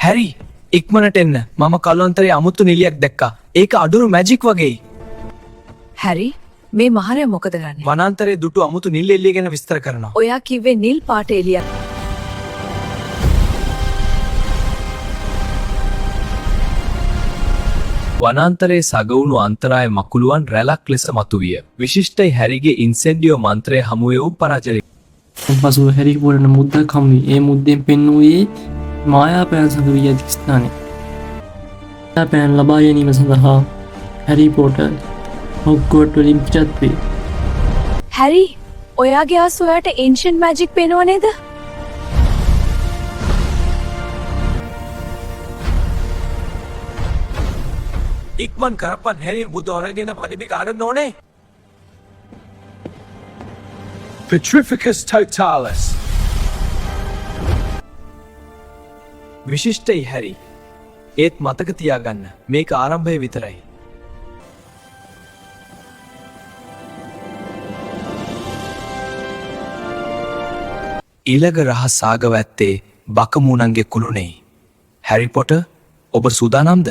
හැරි ඉක්මනට එන්න. මම කලුවන්තරේ අමුතු නිලියක් දැක්කා. ඒක අඩුරු මැජික් වගේ. හැරි මේ මහරය මොකද ගන්නේ? වනාන්තරයේ දුටු අමුතු නිල් එළිය ගැන විස්තර කරනවා. ඔයා කිව්වේ නිල් පාට එළියක්. වනාන්තරයේ සගවුණු අන්තරාය මකුළුවන් රැලක් ලෙස මතුවිය. විශිෂ්ටයි හැරිගේ ඉන්සෙන්ඩියෝ මන්ත්‍රය හමුවේ වූ පරාජය. පසුව හැරි පොරන මුද්දක් හමුවේ ඒ මුද්දෙන් පෙන්වූයේ මායාපෑන් සඳ වී ඇති ස්ථානය. මායාපෑන් ලබා ගැනීම සඳහා හැරි පොටර් හොග්වර්ට්ස් වලින් පිටත් වේ. හැරි ඔයාගේ ආස් ඔයාට ඒන්ෂන්ට් මැජික් පේනව නේද? ඉක්මන් කරපන් හැරි බුදු අරගෙන පරිදි කාඩන්න ඕනේ. Petrificus totalis. විශිෂ්ටයි හැරි. ඒත් මතක තියාගන්න මේක ආරම්භය විතරයි. ඊළඟ රහස් සාගව ඇත්තේ බකමූණන්ගේ කුළුණෙයි. හැරි පොටර් ඔබ සූදානම්ද?